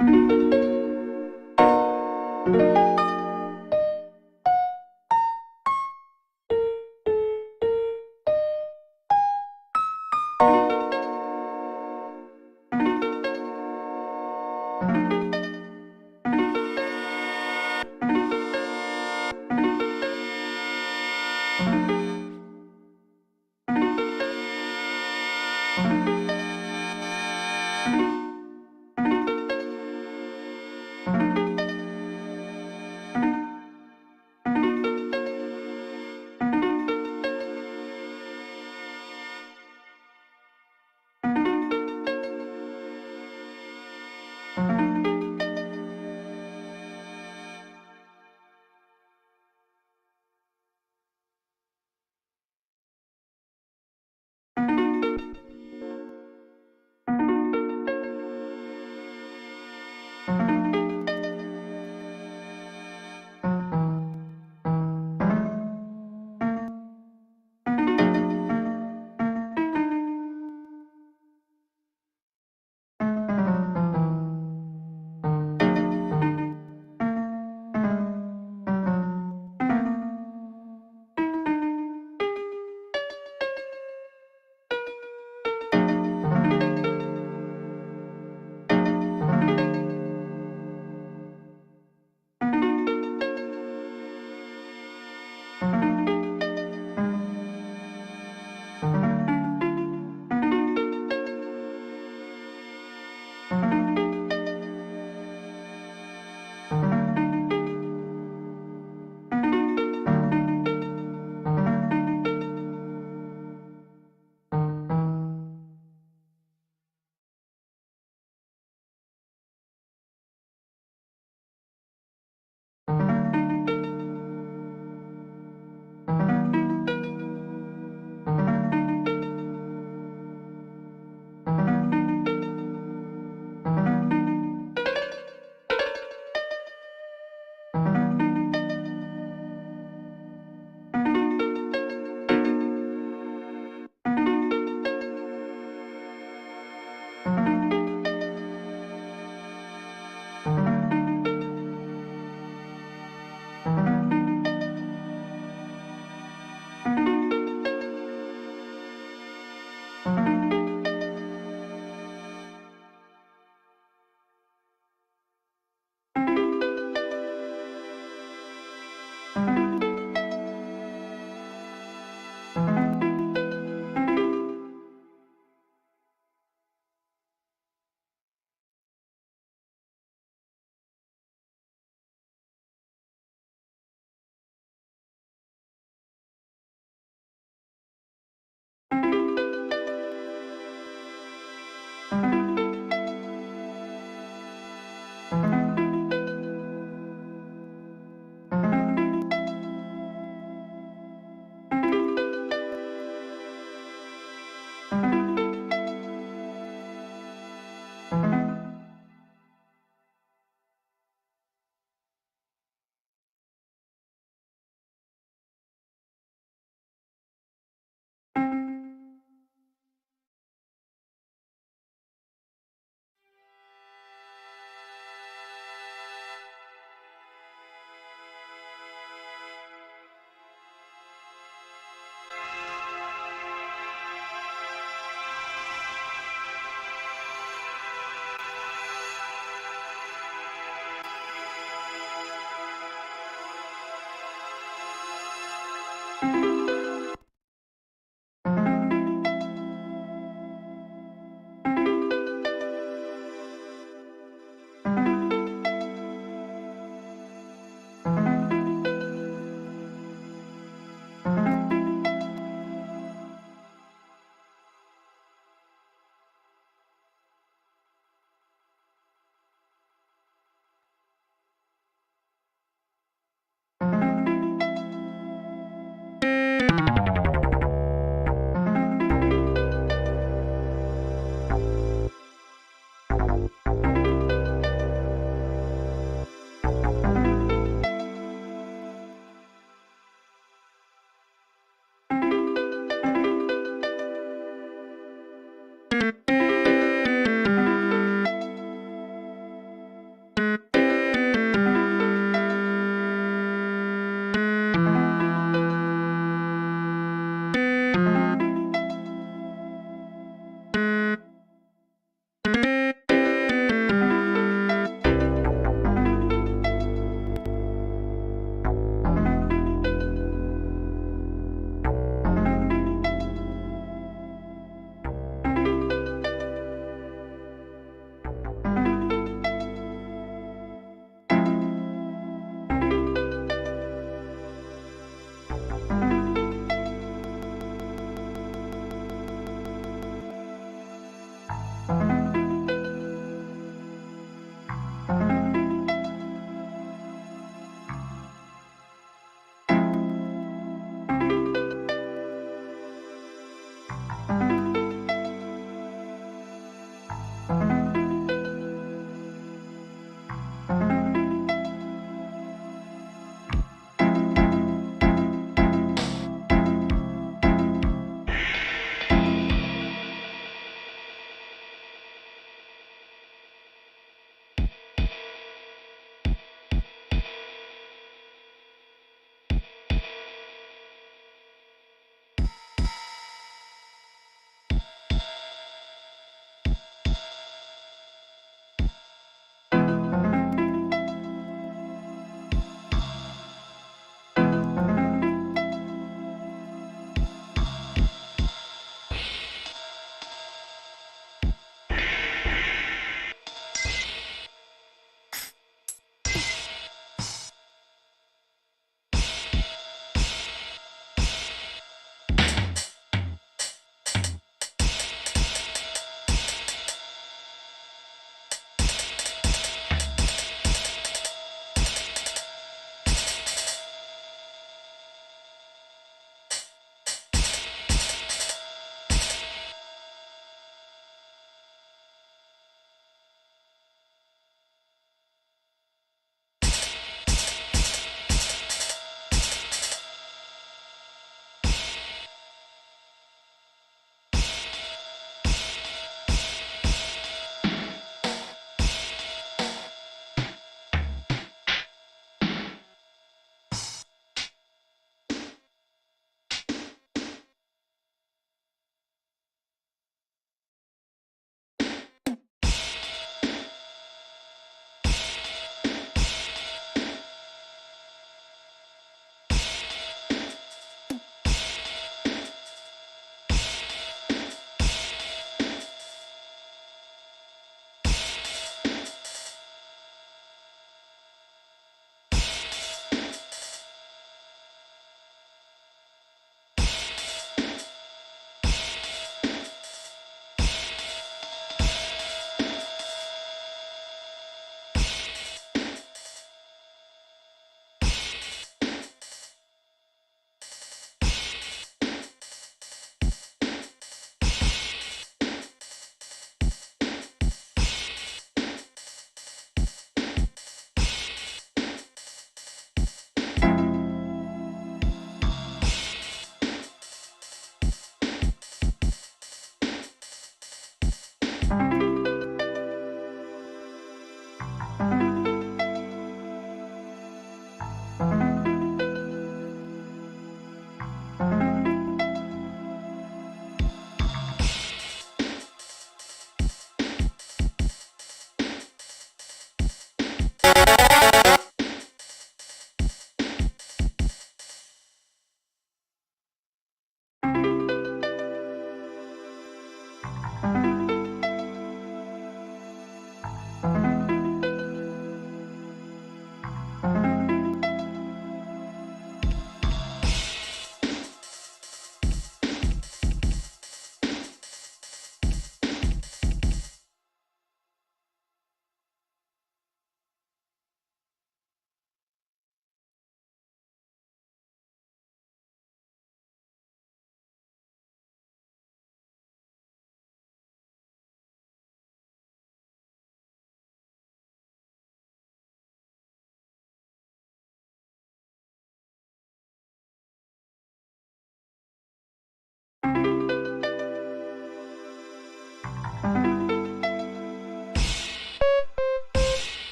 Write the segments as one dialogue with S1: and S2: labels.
S1: you.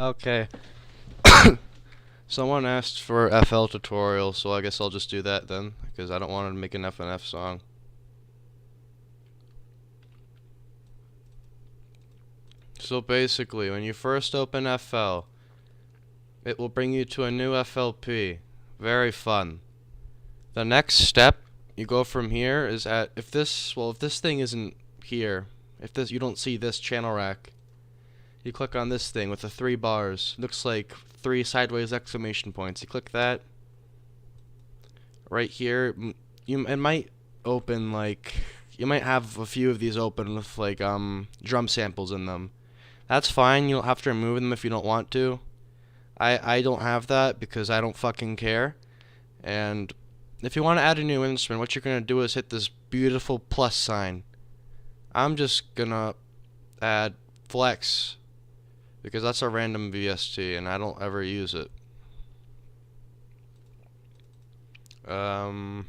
S1: Okay. Someone asked for FL tutorial, so I guess I'll just do that then, because I don't want to make an FNF song. So basically, when you first open FL, it will bring you to a new FLP. Very fun. The next step you go from here is if this thing isn't here, if you don't see this channel rack, you click on this thing with the 3 bars. Looks like 3 sideways exclamation points. You click that. Right here, it might open like, you might have a few of these open with like drum samples in them. That's fine. You don't have to remove them if you don't want to. I don't have that because I don't fucking care. And if you want to add a new instrument, what you're gonna do is hit this beautiful plus sign. I'm just gonna add flex, because that's a random VST and I don't ever use it. There's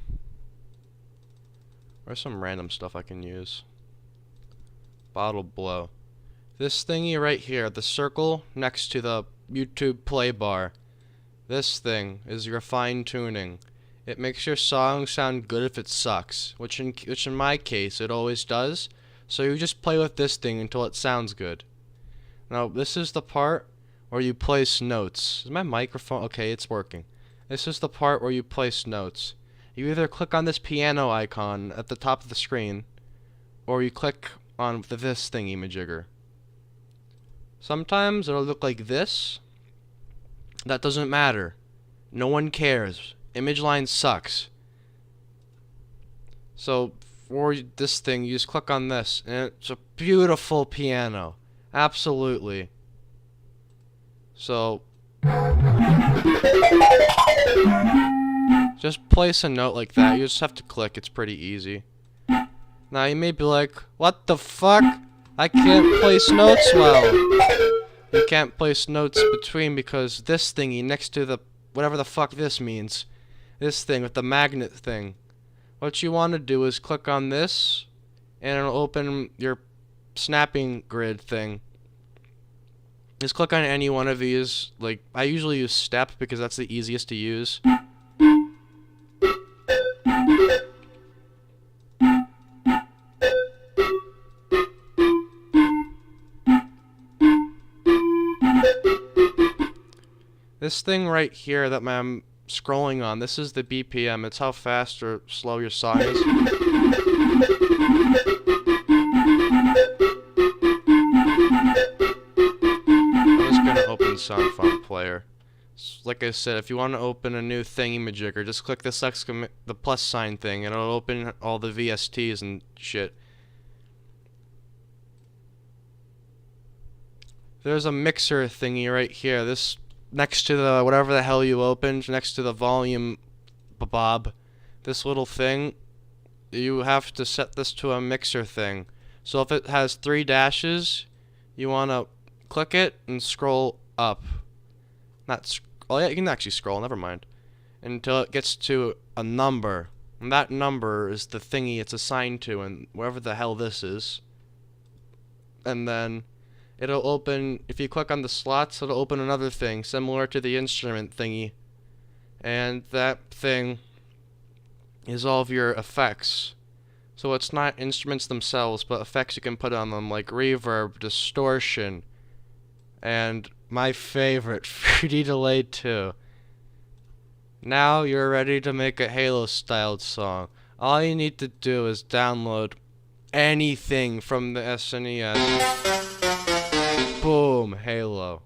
S1: some random stuff I can use. Bottle blow. This thingy right here, the circle next to the YouTube play bar. This thing is your fine tuning. It makes your song sound good if it sucks, which in my case it always does. So you just play with this thing until it sounds good. Now, this is the part where you place notes. Is my microphone? Okay, it's working. This is the part where you place notes. You either click on this piano icon at the top of the screen, or you click on this thingy-majigger. Sometimes it'll look like this. That doesn't matter. No one cares. Image line sucks. So, for this thing, you just click on this, and it's a beautiful piano. Absolutely. So just place a note like that. You just have to click. It's pretty easy. Now you may be like, what the fuck? I can't place notes well. You can't place notes between because this thingy next to the whatever the fuck this means. This thing with the magnet thing. What you want to do is click on this and it'll open your snapping grid thing. Just click on any one of these. Like, I usually use step because that's the easiest to use. This thing right here that I'm scrolling on, this is the BPM. It's how fast or slow your song is. Open song font player. Like I said, if you want to open a new thingy-majigger, just click this the plus sign thing, and it'll open all the VSTs and shit. There's a mixer thingy right here. This next to the whatever the hell you opened, next to the volume bob. This little thing, you have to set this to a mixer thing. So if it has 3 dashes, you want to click it and scroll up. Oh yeah, you can actually scroll, never mind. Until it gets to a number. And that number is the thingy it's assigned to, and wherever the hell this is. And then it'll open, if you click on the slots, it'll open another thing similar to the instrument thingy. And that thing is all of your effects. So it's not instruments themselves, but effects you can put on them, like reverb, distortion, and my favorite, 3D delay too. Now you're ready to make a Halo-styled song. All you need to do is download anything from the SNES. Boom, Halo.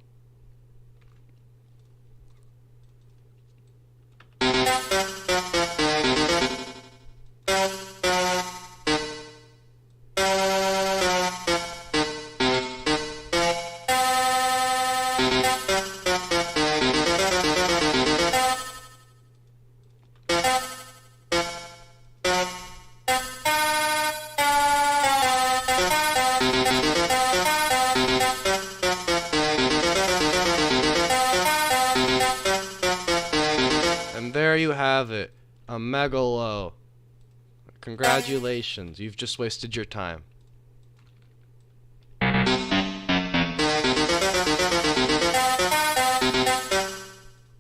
S1: And there you have it, a megalo. Congratulations, you've just wasted your time.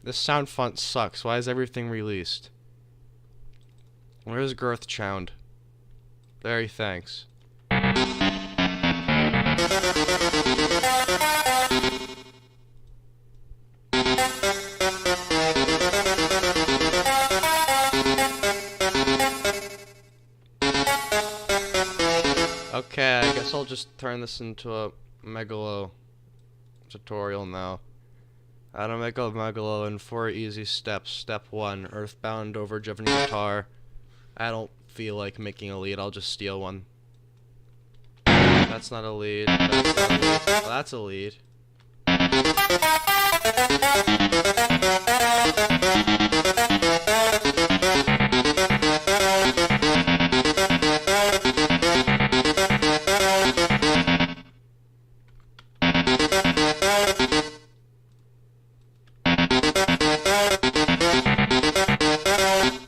S1: This sound font sucks. Why is everything released? Where's Girth Chound? Very thanks. Okay, I guess I'll just turn this into a megalo tutorial now. How to make a megalo in 4 easy steps. Step 1, earthbound overdriven guitar. I don't feel like making a lead, I'll just steal one. That's not a lead. That's not a lead. Well, that's a lead.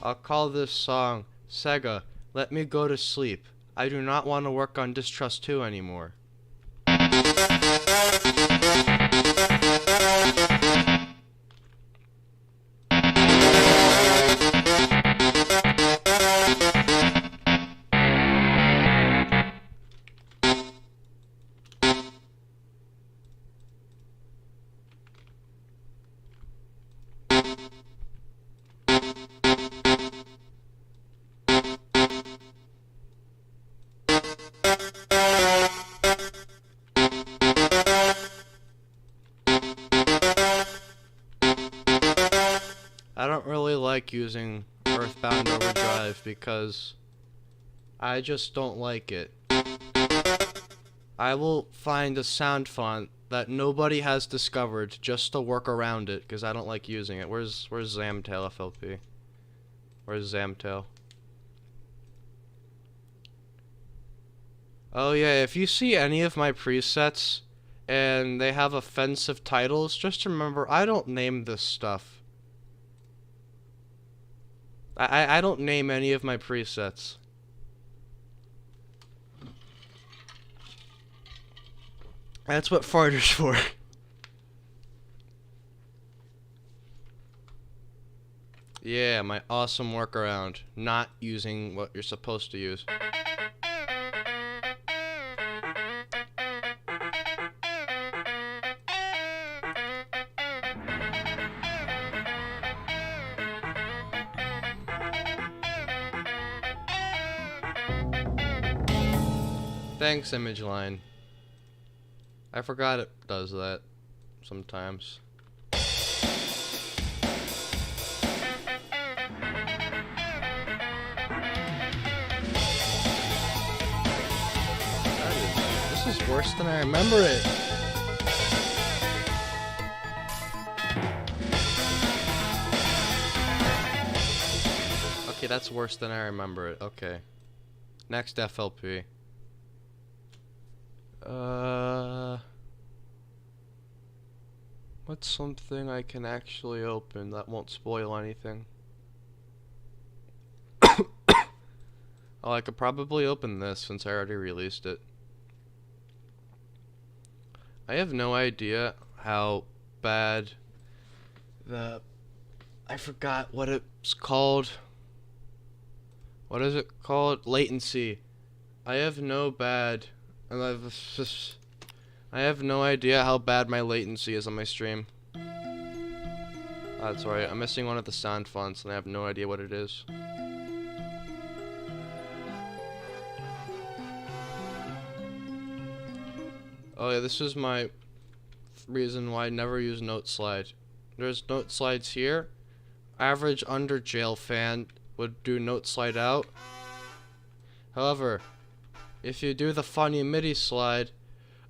S1: I'll call this song Sega, Let Me Go to Sleep. I do not want to work on Distrust 2 anymore. I don't really like using Earthbound Overdrive because I just don't like it. I will find a sound font that nobody has discovered just to work around it because I don't like using it. Where's Zamtail FLP? Where's Zamtail? Oh yeah, if you see any of my presets and they have offensive titles, just remember I don't name this stuff. I don't name any of my presets. That's what farter's for. Yeah, my awesome workaround. Not using what you're supposed to use. Thanks, image line. I forgot it does that sometimes. This is worse than I remember it. Okay, that's worse than I remember it. Okay. Next FLP. What's something I can actually open that won't spoil anything? Oh, I could probably open this since I already released it. I have no idea how bad I forgot what it's called. What is it called? Latency. I have no idea how bad my latency is on my stream. That's right, I'm missing one of the sound fonts and I have no idea what it is. Oh yeah, this is my reason why I never use note slide. There's note slides here. Average under jail fan would do note slide out. However, if you do the funny MIDI slide,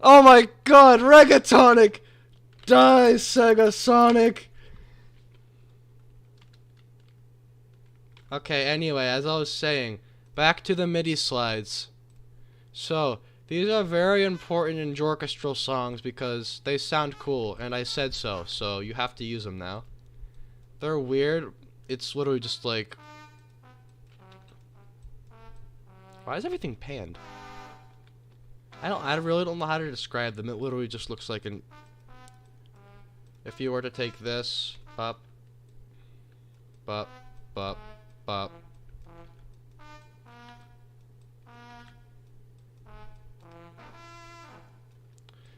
S1: oh my god, Regatonic! Die, Sega Sonic! Okay, anyway, as I was saying, back to the MIDI slides. So, these are very important in orchestral songs because they sound cool, and I said so you have to use them now. They're weird. It's literally just like... Why is everything panned? I really don't know how to describe them. It literally just looks like an... If you were to take this up bop, bop, bop.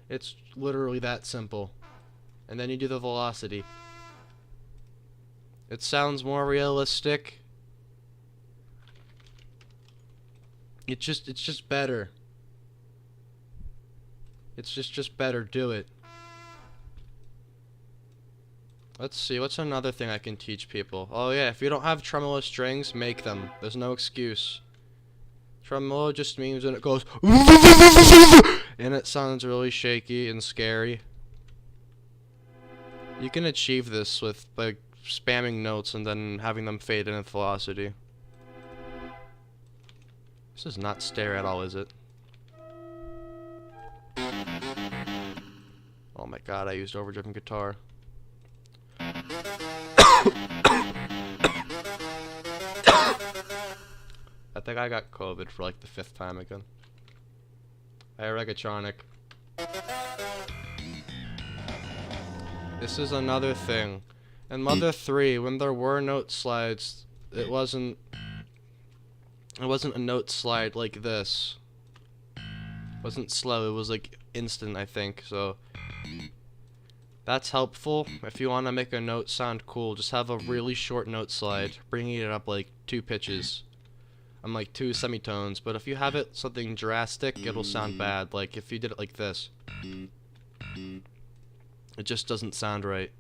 S1: It's literally that simple. And then you do the velocity. It sounds more realistic. It's just better. It's just better. Do it. Let's see, what's another thing I can teach people? Oh yeah, if you don't have tremolo strings, make them. There's no excuse. Tremolo just means when it goes and it sounds really shaky and scary. You can achieve this with like spamming notes and then having them fade in with velocity. This is not stare at all, is it? Oh my god, I used overdriven guitar. I think I got COVID for like the 5th time again. Reggaetronic. This is another thing. In Mother 3, when there were note slides, it wasn't a note slide like this. It wasn't slow, it was like instant, I think, so that's helpful. If you want to make a note sound cool, just have a really short note slide, bringing it up like 2 pitches. I'm like 2 semitones, but if you have it something drastic, it'll sound bad. Like if you did it like this, it just doesn't sound right.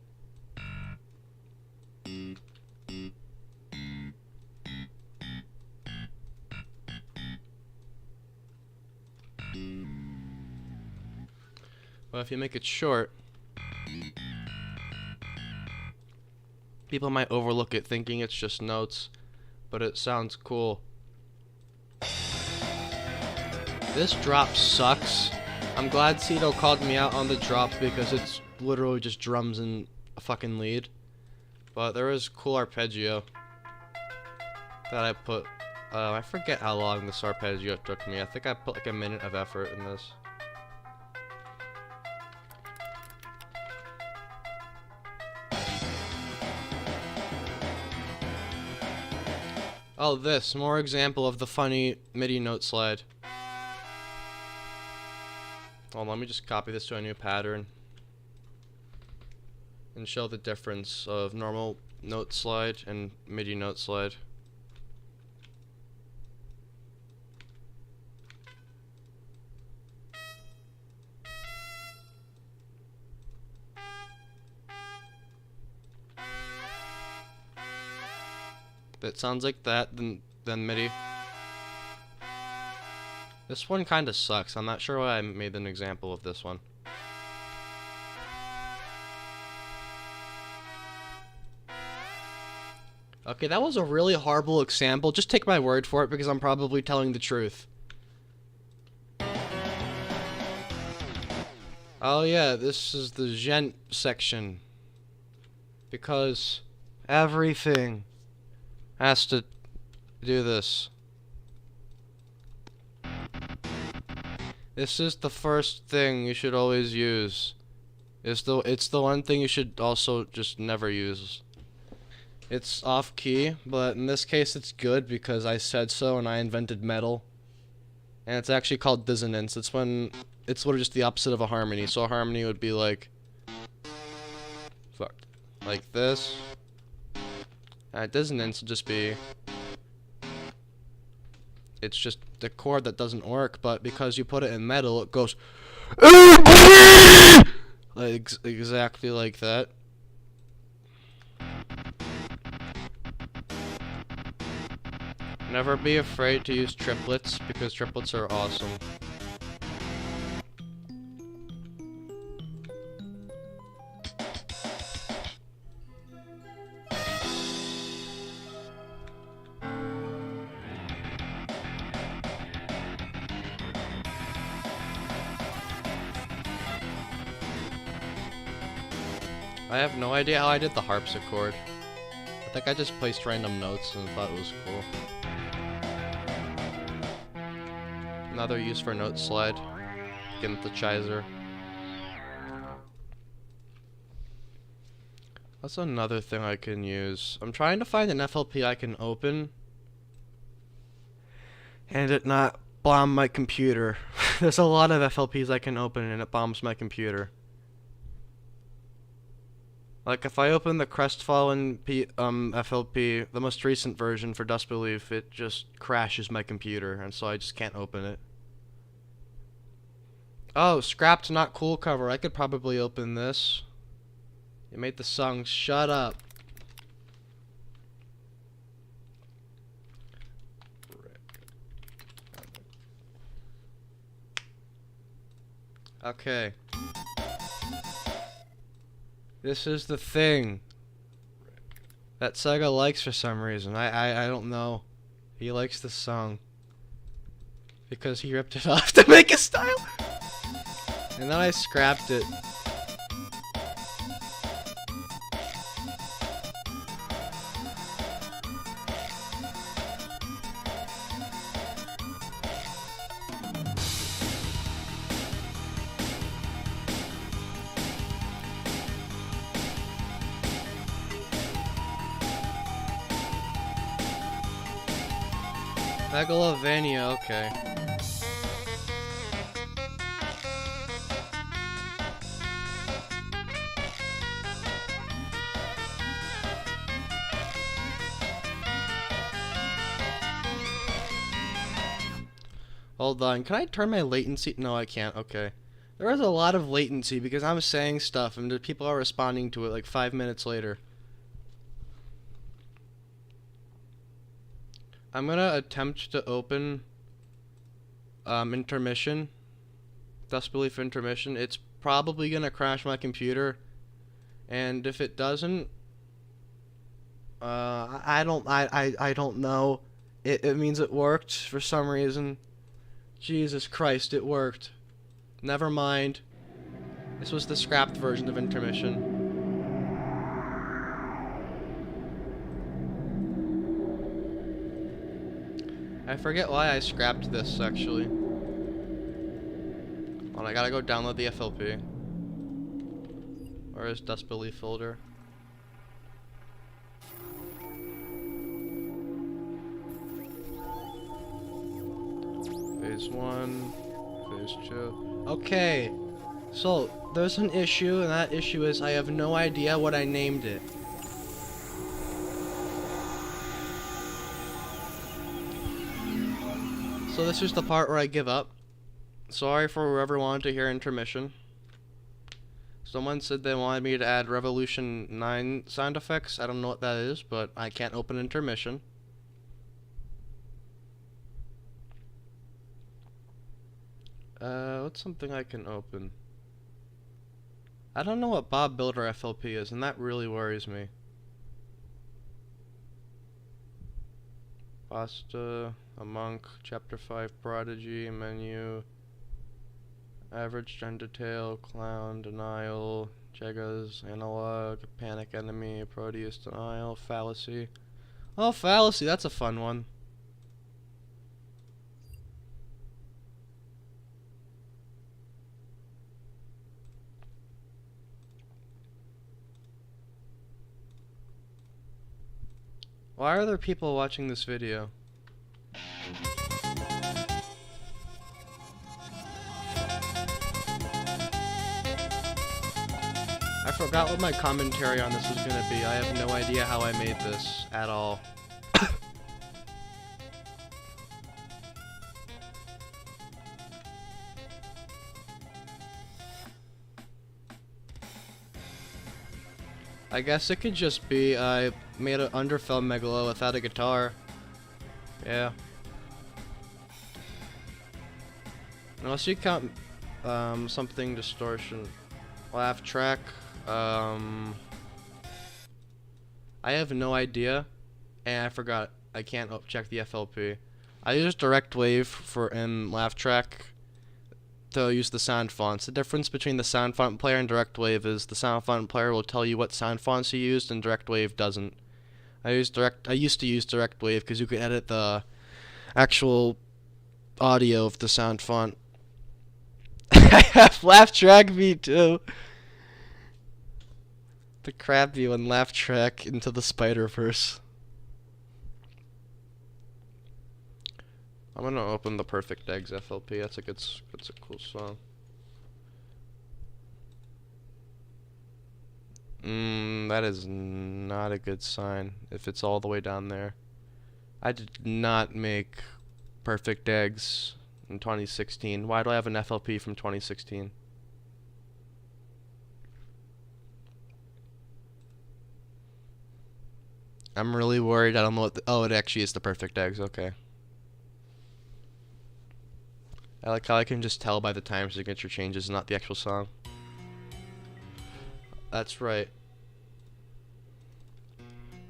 S1: Well, if you make it short, people might overlook it thinking it's just notes, but it sounds cool. This drop sucks. I'm glad Cito called me out on the drop because it's literally just drums and a fucking lead. But there is cool arpeggio that I put. I forget how long this arpeggio took me. I think I put like a minute of effort in this. Oh, this. More example of the funny MIDI note slide. Hold on, let me just copy this to a new pattern and show the difference of normal note slide and MIDI note slide. It sounds like that, then MIDI. This one kind of sucks. I'm not sure why I made an example of this one. Okay, that was a really horrible example. Just take my word for it because I'm probably telling the truth. Oh yeah, this is the gent section. Because everything has to do this. This is the first thing you should always use. It's the one thing you should also just never use. It's off key, but in this case it's good because I said so and I invented metal. And it's actually called dissonance. It's when it's literally just the opposite of a harmony. So a harmony would be like this. Dissonance would just be, it's just the chord that doesn't work, but because you put it in metal, it goes like exactly like that. Never be afraid to use triplets because triplets are awesome. I have no idea how I did the harpsichord. I think I just placed random notes and thought it was cool. Another use for note slide. Synthesizer. That's another thing I can use. I'm trying to find an FLP I can open and it not bomb my computer. There's a lot of FLPs I can open and it bombs my computer. Like if I open the Crestfallen FLP, the most recent version for Dust Belief, it just crashes my computer, and so I just can't open it. Oh, Scrapped Not Cool cover. I could probably open this. You made the song shut up. Okay. This is the thing that Sega likes for some reason. I don't know. He likes this song because he ripped it off to make a style. And then I scrapped it. Megalovania, okay. Hold on, can I turn my latency? No, I can't, okay. There is a lot of latency because I'm saying stuff and the people are responding to it like 5 minutes later. I'm gonna attempt to open intermission, Dust Belief intermission. It's probably gonna crash my computer, and if it doesn't, I don't know. It means it worked for some reason. Jesus Christ, it worked. Never mind. This was the scrapped version of intermission. I forget why I scrapped this, actually. Hold on, I gotta go download the FLP. Where is Dust Belief folder? Phase 1, Phase 2. Okay, so there's an issue, and that issue is I have no idea what I named it. So this is the part where I give up. Sorry for whoever wanted to hear intermission. Someone said they wanted me to add Revolution 9 sound effects. I don't know what that is, but I can't open intermission. What's something I can open? I don't know what Bob Builder FLP is, and that really worries me. Basta, a monk, chapter 5, prodigy, menu, average gen detail, clown, denial, Jegas, analog, panic enemy, Proteus denial, fallacy. Oh, fallacy, that's a fun one. Why are there people watching this video? I forgot what my commentary on this was gonna be. I have no idea how I made this at all. I guess it could just be I made an underfell megalo without a guitar. Yeah. Unless you count something distortion. Laugh track. I have no idea, and I forgot. I can't check the FLP. I use direct wave for in laugh track to use the sound fonts. The difference between the sound font player and direct wave is the sound font player will tell you what sound fonts you used, and direct wave doesn't. I used to use direct wave because you could edit the actual audio of the sound font. I have laugh track V2. The crab view and laugh track into the Spider-Verse. I'm gonna open the Perfect Eggs FLP. That's a cool song. That is not a good sign if it's all the way down there. I did not make Perfect Eggs in 2016. Why do I have an FLP from 2016? I'm really worried. I don't know what oh, it actually is the Perfect Eggs. Okay. I like how I can just tell by the time signature changes, not the actual song. That's right.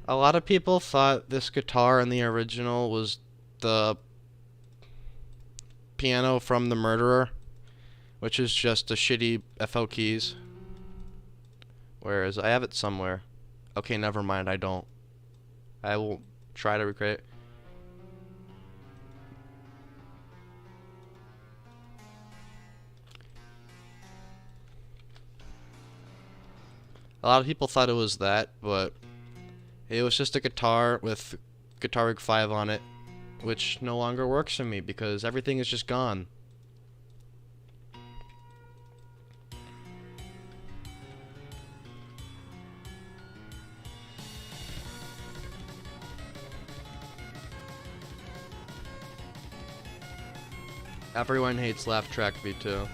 S1: A lot of people thought this guitar in the original was the piano from The Murderer, which is just a shitty FL keys. Whereas I have it somewhere. Okay, never mind, I don't. I will try to recreate it. A lot of people thought it was that, but it was just a guitar with Guitar Rig 5 on it, which no longer works for me because everything is just gone. Everyone hates Laugh Track V2.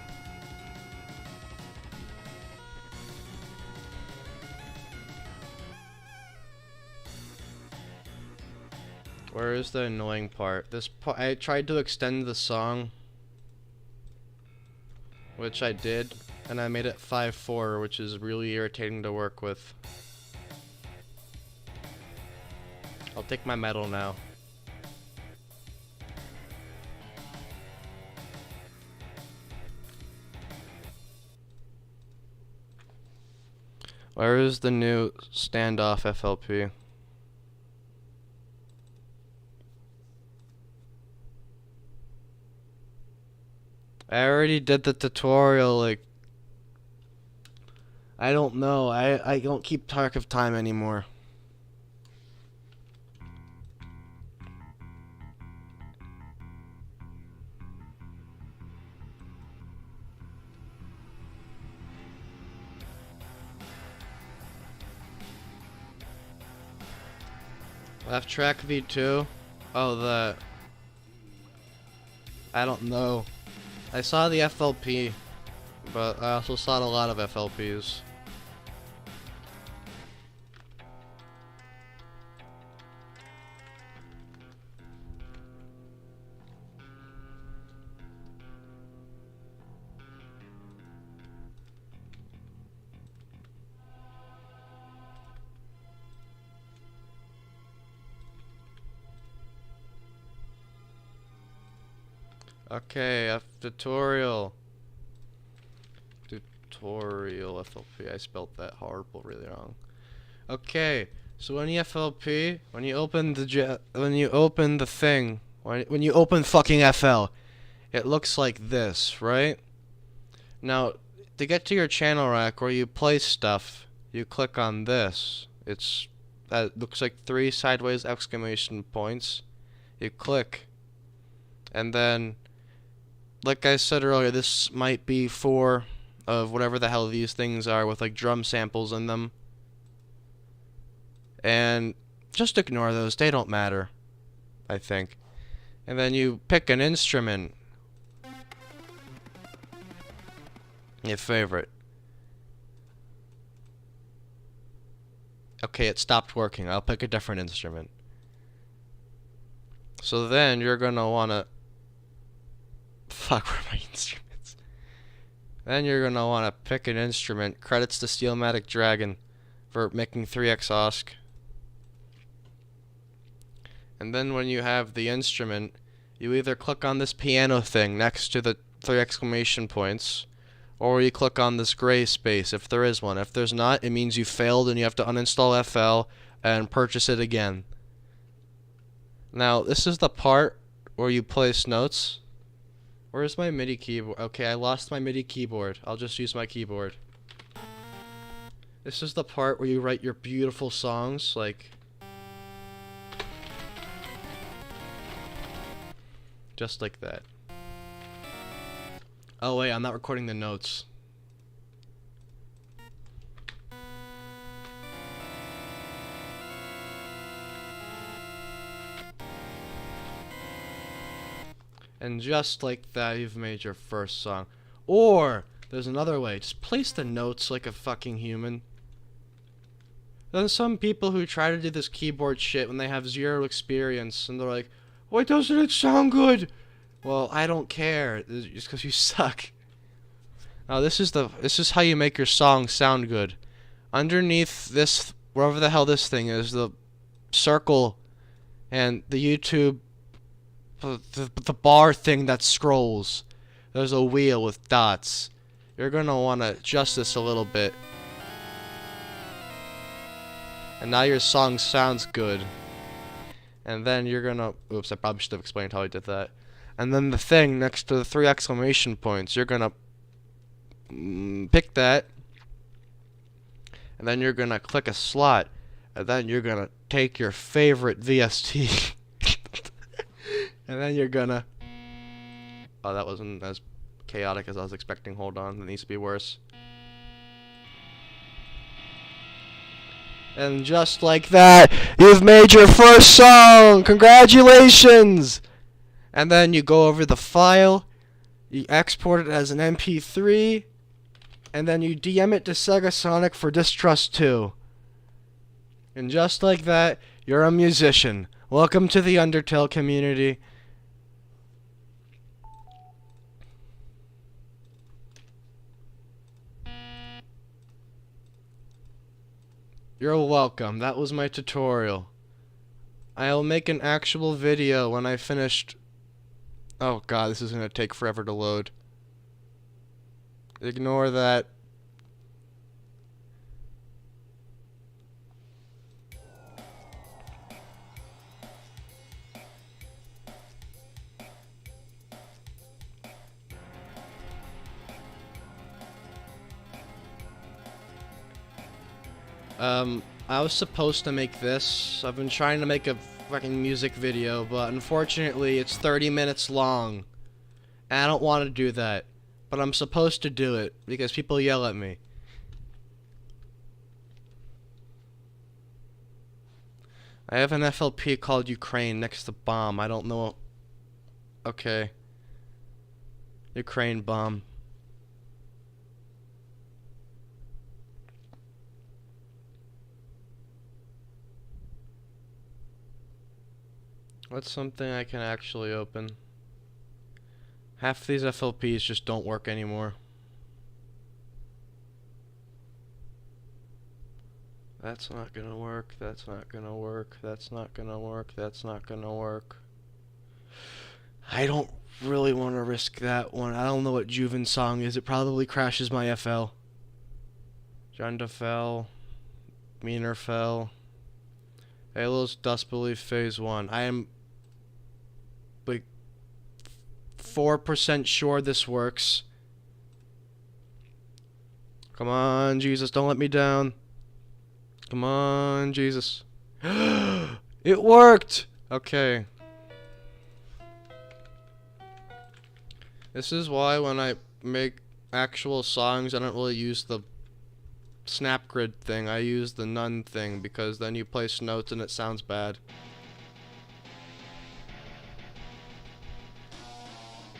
S1: Where is the annoying part? I tried to extend the song, which I did, and I made it 5/4, which is really irritating to work with. I'll take my medal now. Where is the new standoff FLP? I already did the tutorial, like, I don't know, I don't keep track of time anymore. Left track V2? Oh, I don't know. I saw the FLP, but I also saw a lot of FLPs. Okay, tutorial. Tutorial FLP. I spelled that horrible, really wrong. Okay, so when you FLP, when you open the thing, when you open fucking FL, it looks like this, right? Now, to get to your channel rack where you place stuff, you click on this. That looks like 3 sideways exclamation points. You click, and then, like I said earlier, this might be 4 of whatever the hell these things are with like drum samples in them. And just ignore those, they don't matter, I think. And then you pick an instrument. Your favorite. Okay, it stopped working. I'll pick a different instrument. So then you're gonna wanna... Fuck, where are my instruments? Then you're gonna wanna pick an instrument. Credits to Steelmatic Dragon for making 3x OSC. And then when you have the instrument, you either click on this piano thing next to the 3 exclamation points, or you click on this gray space if there is one. If there's not, it means you failed and you have to uninstall FL and purchase it again. Now, this is the part where you place notes. Where's my MIDI keyboard? Okay, I lost my MIDI keyboard. I'll just use my keyboard. This is the part where you write your beautiful songs, like... just like that. Oh wait, I'm not recording the notes. And just like that, you've made your first song. Or, there's another way. Just place the notes like a fucking human. There's some people who try to do this keyboard shit when they have zero experience, and they're like, why doesn't it sound good? Well, I don't care. It's just because you suck. Now, this is how you make your song sound good. Underneath this, wherever the hell this thing is, the circle and the YouTube... the bar thing that scrolls. There's a wheel with dots. You're gonna want to adjust this a little bit. And now your song sounds good. And then you're gonna... oops, I probably should have explained how I did that. And then the thing next to the 3 exclamation points, you're gonna pick that. And then you're gonna click a slot. And then you're gonna take your favorite VST. And then you're gonna... oh, that wasn't as chaotic as I was expecting. Hold on, it needs to be worse. And just like that, you've made your first song! Congratulations! And then you go over the file, you export it as an MP3, and then you DM it to Sega Sonic for Distrust 2. And just like that, you're a musician. Welcome to the Undertale community. You're welcome. That was my tutorial. I'll make an actual video when I finished... oh god, this is gonna take forever to load. Ignore that. I was supposed to make this. I've been trying to make a fucking music video, but unfortunately it's 30 minutes long. And I don't want to do that. But I'm supposed to do it, because people yell at me. I have an FLP called Ukraine next to bomb. I don't know... okay. Ukraine bomb. What's something I can actually open? Half these FLPs just don't work anymore. That's not gonna work, that's not gonna work, that's not gonna work, that's not gonna work. I don't really want to risk that one. I don't know what Juven's song is. It probably crashes my FL. Junda fell. Meaner fell. Halo's Dust Belief Phase 1. I am like 4% sure this works. Come on, Jesus, don't let me down. Come on, Jesus. It worked! Okay. This is why when I make actual songs, I don't really use the snap grid thing. I use the none thing, because then you place notes and it sounds bad.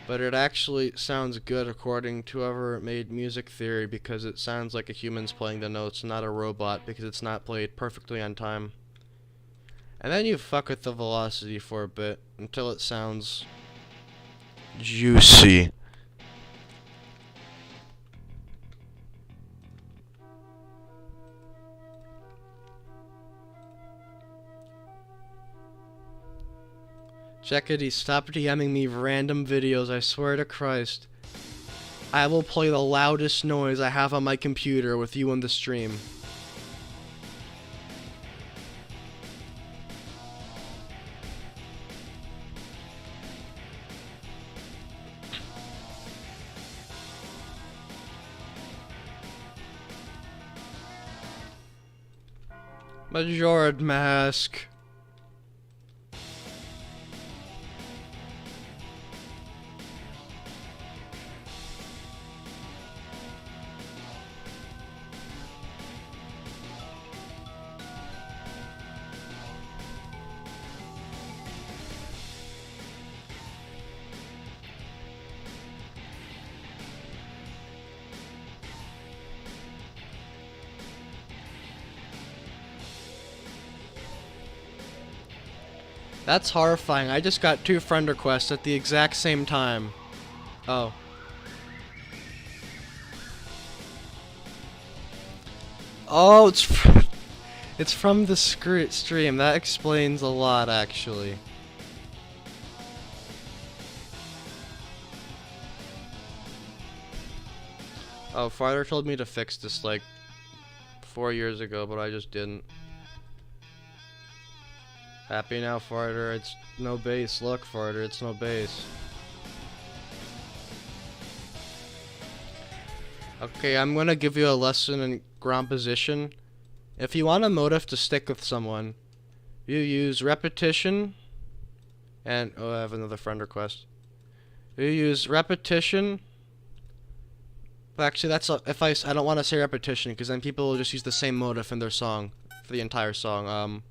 S1: But it actually sounds good according to whoever made music theory, because it sounds like a human's playing the notes, not a robot, because it's not played perfectly on time. And then you fuck with the velocity for a bit until it sounds juicy. Checkity, stop DMing me random videos, I swear to Christ. I will play the loudest noise I have on my computer with you on the stream. Majored Mask. That's horrifying. I just got 2 friend requests at the exact same time. Oh. Oh, it's from the stream. That explains a lot, actually. Oh, Farther told me to fix this like 4 years ago, but I just didn't. Happy now, Farter. It's no bass. Look, Farter, it's no bass. Okay, I'm gonna give you a lesson in composition. If you want a motif to stick with someone, you use repetition and... oh, I have another friend request. You use repetition... actually, that's... I don't want to say repetition, because then people will just use the same motif in their song, for the entire song.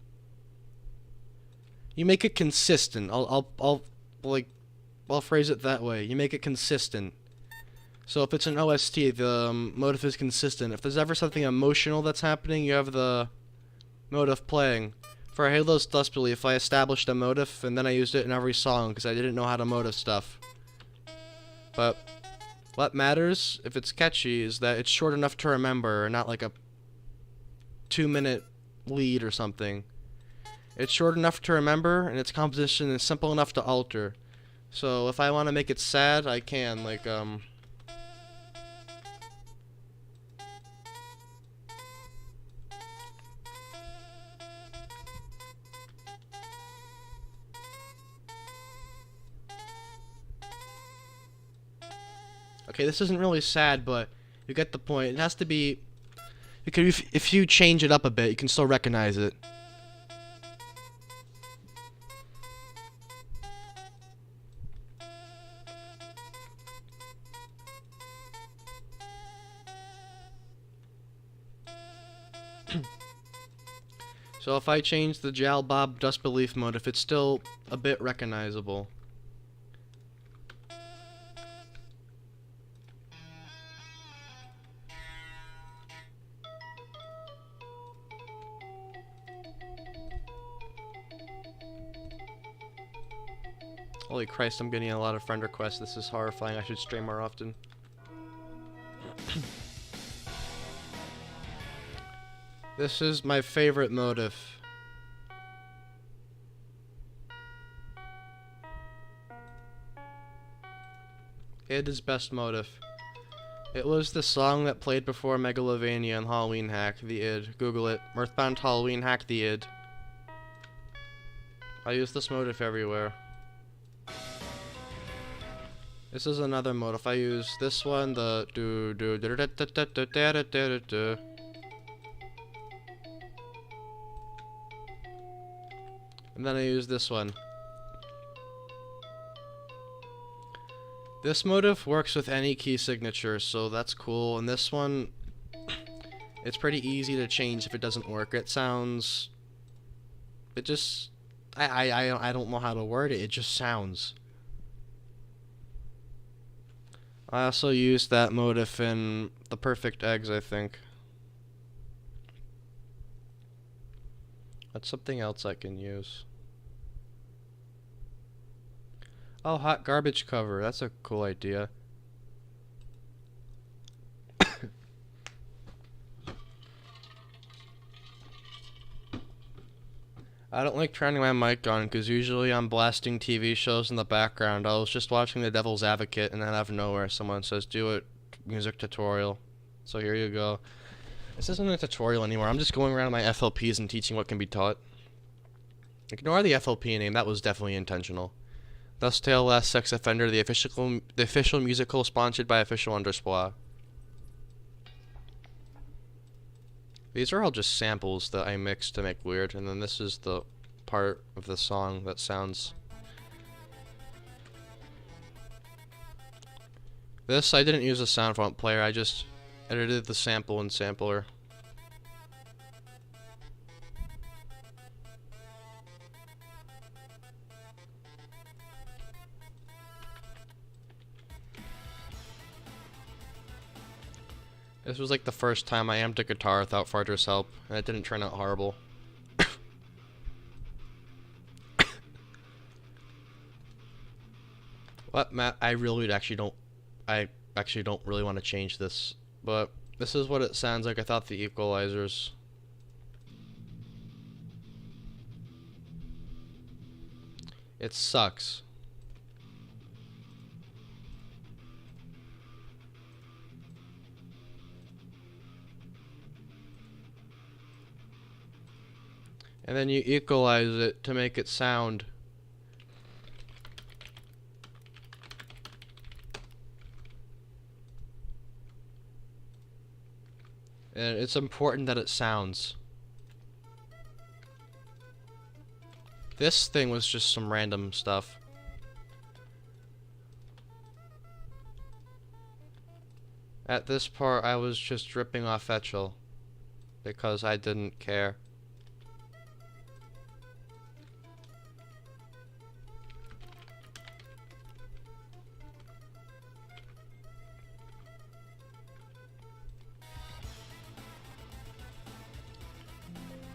S1: You make it consistent. I'll phrase it that way. You make it consistent. So if it's an OST, the motif is consistent. If there's ever something emotional that's happening, you have the motif playing. For Halo's Dust Belief, I established a motif, and then I used it in every song, because I didn't know how to motif stuff. But what matters, if it's catchy, is that it's short enough to remember, and not like a 2-minute lead or something. It's short enough to remember, and its composition is simple enough to alter. So if I want to make it sad, I can, like, okay, this isn't really sad, but you get the point. It has to be... if you change it up a bit, you can still recognize it. So if I change the Jal Bob Dust Belief motif, it's still a bit recognizable. Holy Christ, I'm getting a lot of friend requests. This is horrifying. I should stream more often. This is my favorite motif. It is best motif. It was the song that played before Megalovania and Halloween Hack, the id. Google it. Earthbound Halloween Hack, the id. I use this motif everywhere. This is another motif. I use this one, the do do do da da da da da da da da. And then I use this one. This motif works with any key signature, so that's cool. And this one, it's pretty easy to change if it doesn't work. It sounds... it just... I don't know how to word it. It just sounds. I also used that motif in The Perfect Eggs, I think. That's something else I can use. Oh, hot garbage cover. That's a cool idea. I don't like turning my mic on because usually I'm blasting TV shows in the background. I was just watching The Devil's Advocate and then out of nowhere someone says, do a music tutorial. So here you go. This isn't a tutorial anymore. I'm just going around my FLPs and teaching what can be taught. Ignore the FLP name. That was definitely intentional. Thus Tale Last Sex Offender, the official musical sponsored by Official Underspoa. These are all just samples that I mixed to make weird, and then this is the part of the song that sounds... This, I didn't use a sound font player, I just edited the sample in Sampler. This was like the first time I amped a guitar without Farter's help, and it didn't turn out horrible. What, Matt? I actually don't really want to change this, but this is what it sounds like without the equalizers. It sucks. And then you equalize it to make it sound. And it's important that it sounds. This thing was just some random stuff. At this part, I was just ripping off Etchel because I didn't care.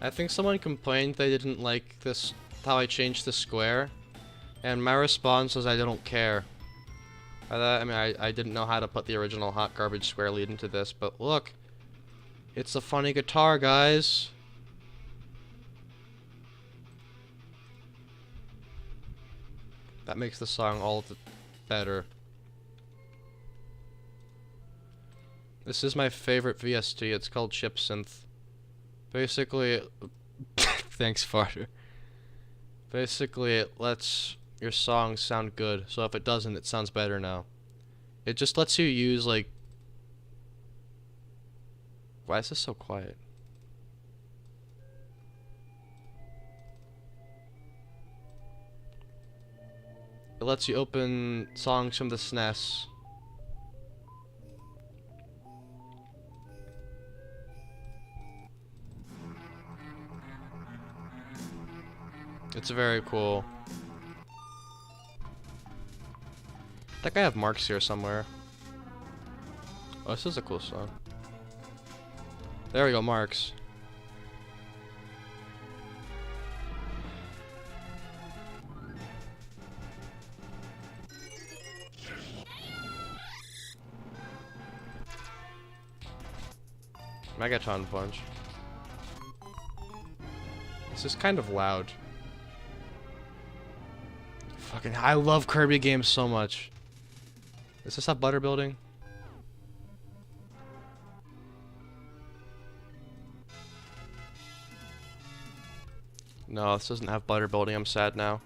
S1: I think someone complained they didn't like this, how I changed the square, and my response was I don't care. I didn't know how to put the original hot garbage square lead into this, but look, it's a funny guitar, guys. That makes the song all the better. This is my favorite VST, it's called Chip Synth. Basically, thanks, Farter. Basically, it lets your song sound good, so if it doesn't, it sounds better now. It just lets you use, like... Why is this so quiet? It lets you open songs from the SNES. It's very cool. I think I have marks here somewhere. Oh, this is a cool song. There we go, marks. Megaton Punch. This is kind of loud. Fucking, I love Kirby games so much. Does this have butter building? No, this doesn't have butter building. I'm sad now.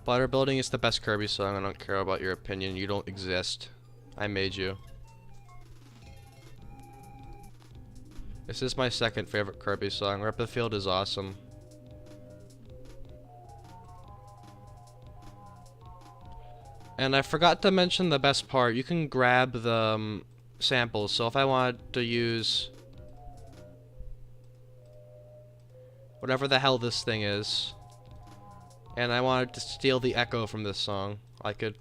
S1: Butter building is the best Kirby song. I don't care about your opinion. You don't exist. I made you. This is my second favorite Kirby song. Rip the Field is awesome. And I forgot to mention the best part. You can grab the samples. So if I wanted to use whatever the hell this thing is, and I wanted to steal the echo from this song, I could.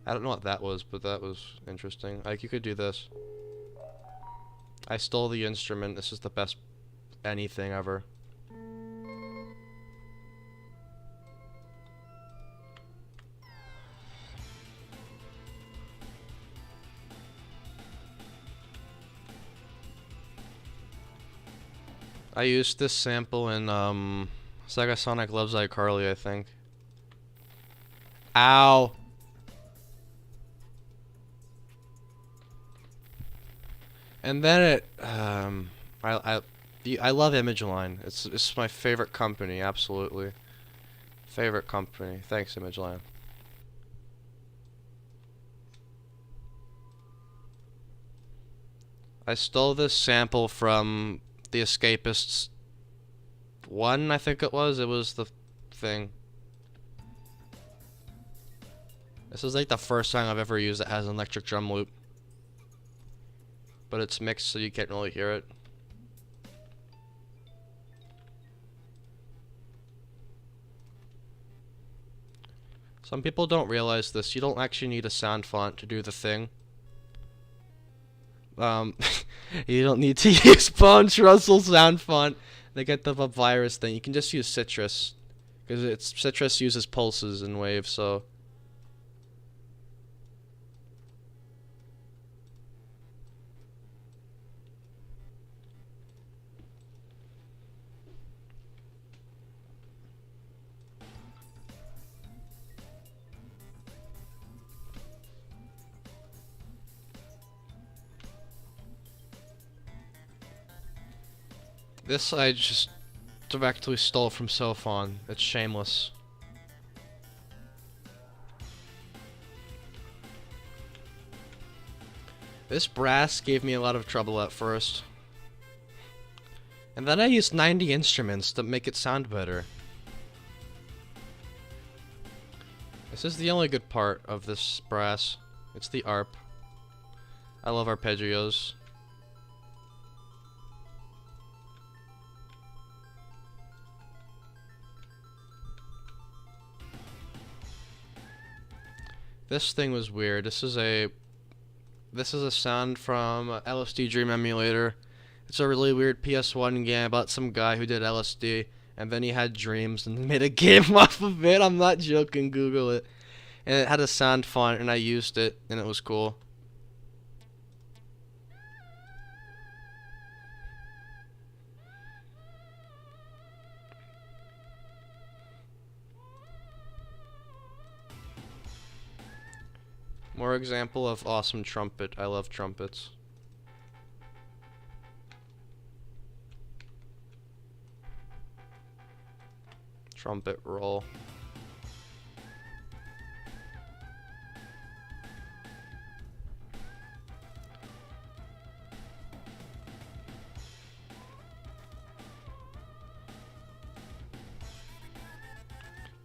S1: I don't know what that was, but that was interesting. Like, you could do this. I stole the instrument. This is the best anything ever. I used this sample in Sega Sonic Loves iCarly, I think. Ow! And then it, I love ImageLine. It's my favorite company, absolutely. Favorite company. Thanks, ImageLine. I stole this sample from The Escapists 1, I think it was. It was the thing. This is like the first song I've ever used that has an electric drum loop. But it's mixed so you can't really hear it. Some people don't realize this. You don't actually need a sound font to do the thing. You don't need to use Bones Russell sound font to get the virus thing. You can just use Citrus, because Citrus uses pulses and waves. So this I just directly stole from Sophon. It's shameless. This brass gave me a lot of trouble at first. And then I used 90 instruments to make it sound better. This is the only good part of this brass. It's the arp. I love arpeggios. This thing was weird. This is a sound from LSD Dream Emulator. It's a really weird PS1 game about some guy who did LSD, and then he had dreams and made a game off of it. I'm not joking, Google it. And it had a sound font, and I used it, and it was cool. More example of awesome trumpet. I love trumpets. Trumpet roll.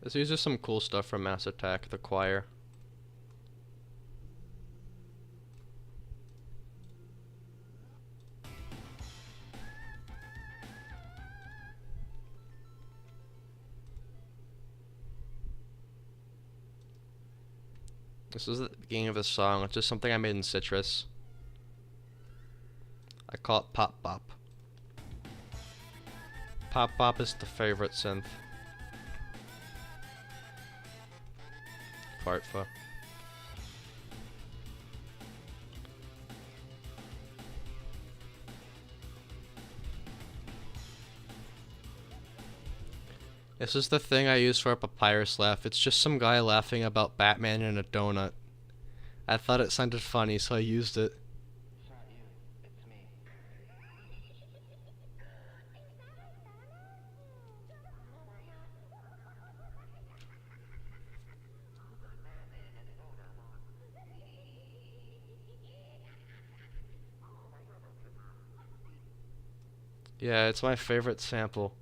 S1: This uses some cool stuff from Mass Attack, the choir. This is the beginning of the song. It's just something I made in Citrus. I call it Pop Bop. Pop Bop is the favorite synth. Fartfa. This is the thing I use for a papyrus laugh. It's just some guy laughing about Batman and a donut. I thought it sounded funny, so I used it. Yeah, it's my favorite sample.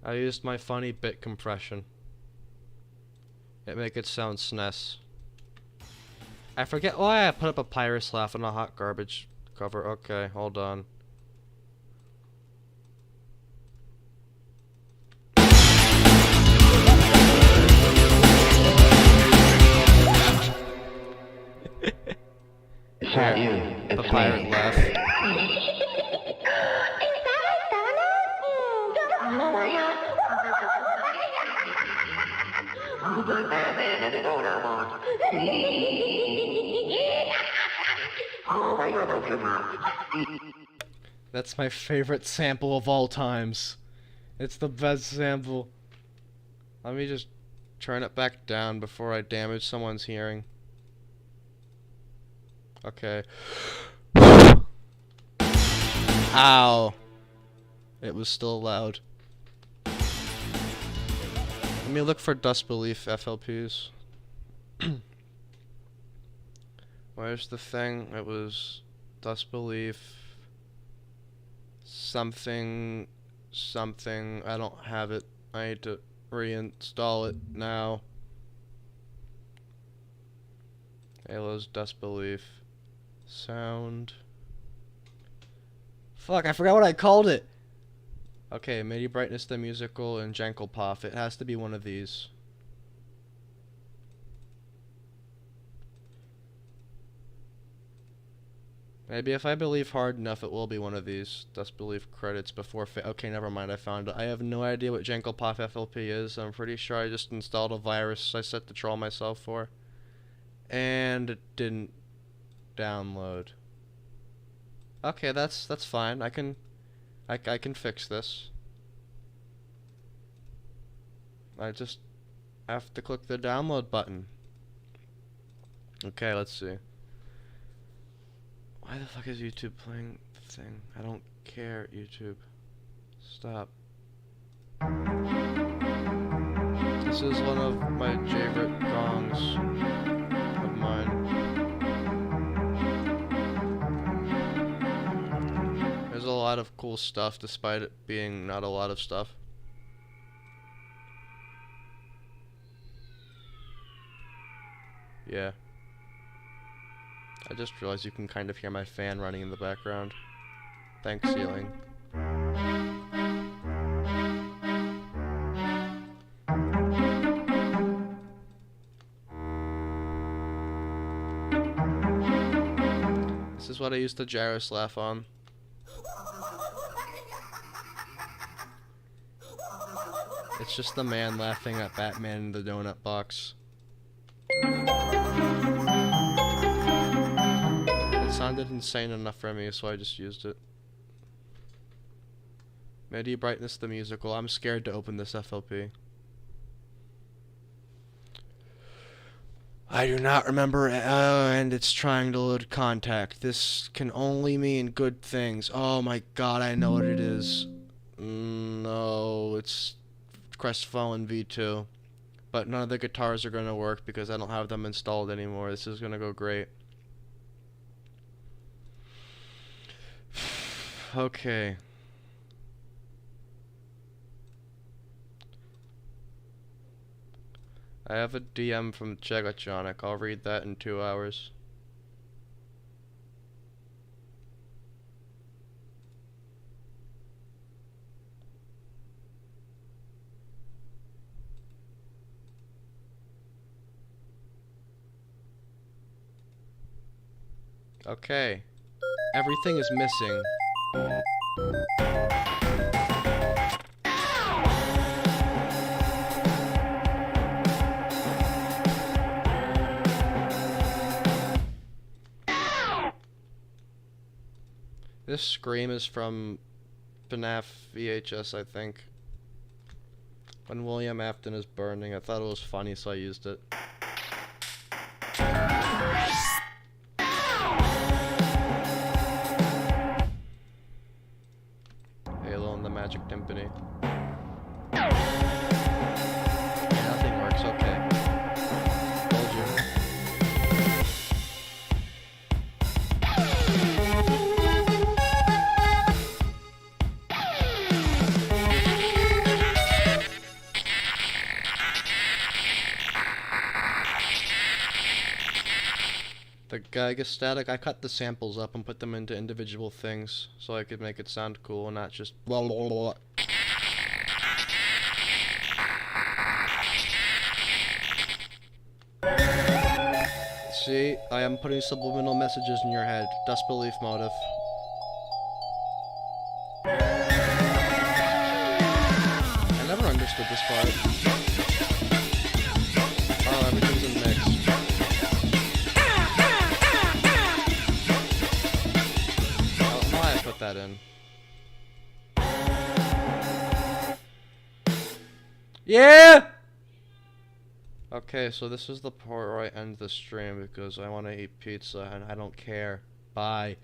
S1: I used my funny bit compression. It make it sound SNES. I forget why I put up a Papyrus laugh on a hot garbage cover. Okay, hold on. Here, Papyrus laugh. That's my favorite sample of all times. It's the best sample. Let me just turn it back down before I damage someone's hearing. Okay. Ow. It was still loud. Let me look for Dust Belief FLPs. Where's the thing? It was Dust Belief. Something. Something. I don't have it. I need to reinstall it now. Halo's Dust Belief. Sound. Fuck, I forgot what I called it. Okay, MIDI brightness, the musical, and Jankelpoff. It has to be one of these. Maybe if I believe hard enough, it will be one of these. Dust Belief credits before okay, never mind, I found it. I have no idea what Jankelpoff FLP is. I'm pretty sure I just installed a virus I set to troll myself for. And it didn't download. Okay, that's fine. I can fix this. I just have to click the download button. Okay, let's see. Why the fuck is YouTube playing the thing? I don't care, YouTube. Stop. This is one of my favorite songs of mine. There's a lot of cool stuff despite it being not a lot of stuff. Yeah. I just realized you can kind of hear my fan running in the background. Thanks, ceiling. This is what I used to Jairus laugh on. It's just the man laughing at Batman in the donut box. It sounded insane enough for me, so I just used it. MIDI brightness the musical. I'm scared to open this FLP. I do not remember, and it's trying to load contact. This can only mean good things. Oh my god, I know what it is. No, it's Crestfallen V2. But none of the guitars are going to work because I don't have them installed anymore. This is going to go great. Okay. I have a DM from Chegatronic. I'll read that in 2 hours. Okay. Everything is missing. This scream is from FNAF VHS, I think. When William Afton is burning, I thought it was funny, so I used it. Halo and the Magic Timpani. Yeah, nothing works, okay. Told you. The Geiger static, I cut the samples up and put them into individual things so I could make it sound cool and not just blah blah blah. See, I am putting subliminal messages in your head. Dust Belief motive. I never understood this part. Oh, everything's in mix. Put that in. Yeah! Okay, so this is the part where I end the stream because I want to eat pizza and I don't care. Bye.